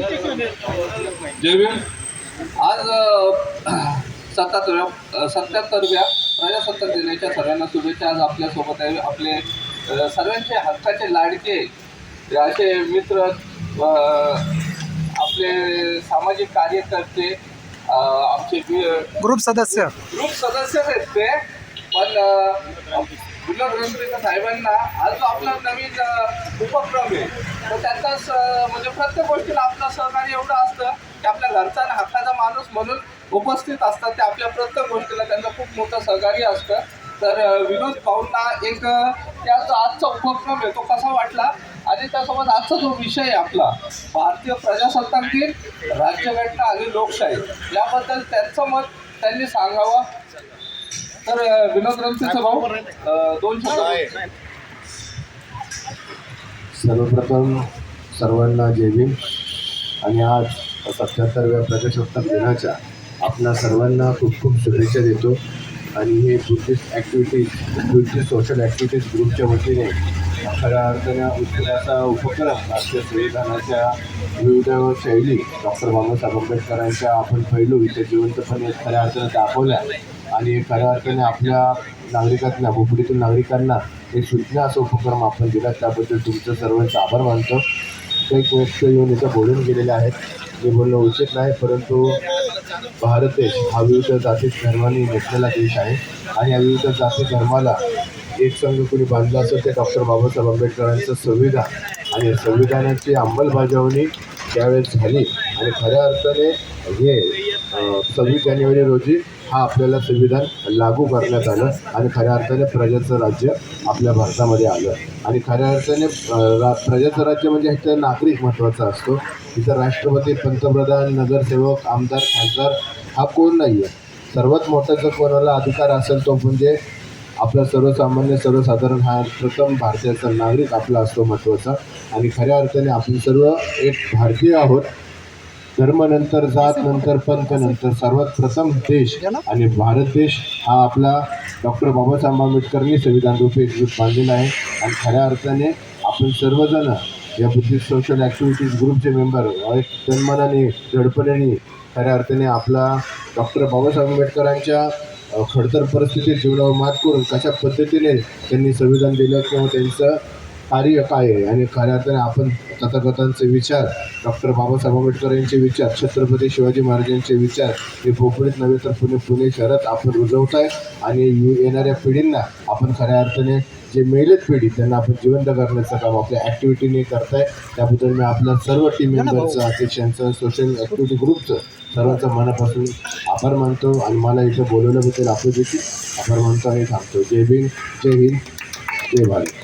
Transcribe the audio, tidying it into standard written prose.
जय भीम. आज 77व्या प्रजासत्ताक दिनाच्या सर्वांना शुभेच्छा. आज आपल्यासोबत आहे आपले सर्वांचे हक्काचे लाडके असे मित्र, आपले सामाजिक कार्यकर्ते, आमचे ग्रुप सदस्य आहेत ते. पण विनोद रणपीर साहेबांना आज जो आपला नवीन उपक्रम आहे तर त्याचाच म्हणजे प्रत्येक गोष्टीला आपलं सहकार्य एवढं असतं की आपल्या घरचा आणि हक्काचा माणूस म्हणून उपस्थित असतात. ते आपल्या प्रत्येक गोष्टीला त्यांचं खूप मोठं सहकार्य असतं. तर विनोद भाऊंना एक त्याचा आजचा उपक्रम आहे तो कसा वाटला आणि त्यासोबत आजचा जो विषय आहे आपला भारतीय प्रजासत्ताक दिन, राज्यघटना आणि लोकशाही याबद्दल त्यांचं मत त्यांनी सांगावं. तर विनोद रणपीर भाऊ 2 शब्द. सर्वप्रथम सर्वांना जय भीम. आणि आज 77व्या प्रजासत्ताक दिनाच्या आपल्या सर्वांना खूप खूप शुभेच्छा देतो. आणि हे बुद्धिस्ट सोशल ॲक्टिव्हिटीज ग्रुपच्या वतीने खऱ्या अर्थाने उत्सवाचा उपक्रम राष्ट्रीय संविधानाच्या विविध शैली डॉक्टर बाबासाहेब आंबेडकरांच्या आपण पैलू इथे जिवंतपणे खऱ्या अर्थाने दाखवल्या आणि खऱ्या अर्थाने आपल्या नागरिकांना भोपडीतील नागरिकांना एक सूचना असा उपक्रम आपण दिला. त्याबद्दल तुमचं सर्वांचा आभार मानतो. काही व्यक्ती येऊन इथं बोलून गेलेले आहेत, जे बोलणं उचित नाही, परंतु भारत देश हा विविध जाती धर्मांनी नटलेला देश आहे आणि या विविध जाती धर्माला एक संघ कोणी बांधला असेल ते डॉक्टर बाबासाहेब आंबेडकरांचं संविधान. आणि संविधानाची अंमलबजावणी त्यावेळेस झाली आणि खऱ्या अर्थाने हे 26 जानेवारी रोजी हा आपल्याला संविधान लागू करण्यात आलं आणि खऱ्या अर्थाने प्रजाचं राज्य आपल्या भारतामध्ये आलं. आणि खऱ्या अर्थाने प्रजाचं राज्य म्हणजे ह्याचा नागरिक महत्त्वाचा असतो. तिथं राष्ट्रपती, पंतप्रधान, नगरसेवक, आमदार, खासदार हा कोण नाही आहे. सर्वात मोठा जर कोणाला अधिकार असेल तो म्हणजे आपला सर्वसामान्य सर्वसाधारण हा प्रथम भारताचा नागरिक आपला असतो महत्त्वाचा. आणि खऱ्या अर्थाने आपण सर्व एक भारतीय आहोत. धर्म नंतर, जात नंतर, पंथ नंतर, सर्वात प्रथम देश आणि भारत देश हा आपला डॉक्टर बाबासाहेब आंबेडकरांनी संविधान रूपी एक बांधलेला आहे. आणि खऱ्या अर्थाने आपण सर्वजण या बुद्धिस्ट सोशल ॲक्टिव्हिटीज ग्रुपचे मेंबर एक तन्मनाने धडपणीने खऱ्या अर्थाने आपला डॉक्टर बाबासाहेब आंबेडकरांच्या खडतर परिस्थितीत जीवनावर मात करून कशा पद्धतीने त्यांनी संविधान दिलं किंवा त्यांचं कार्य काय आहे आणि खऱ्या अर्थाने आपण तथागतांचे विचार, डॉक्टर बाबासाहेब आंबेडकर यांचे विचार, छत्रपती शिवाजी महाराजांचे विचार हे भोपळीत नव्हे तर पुणे शहरात आपण रुजवत आहे. आणि येणाऱ्या पिढींना आपण खऱ्या अर्थाने जे मेलेत पिढी त्यांना आपण जिवंत करण्याचं काम आपल्या ॲक्टिव्हिटीने करताय. त्याबद्दल मी आपल्या सर्व टीम मेंबरचं, अध्यक्षांचं, सोशल ॲक्टिव्हिटी ग्रुपचं सर्वांचा मनापासून आभार मानतो. आणि मला इथं बोलवल्याबद्दल आपलं देखील आभार मानतो आणि थांबतो. जय भीम, जय हिंद, जय भारत.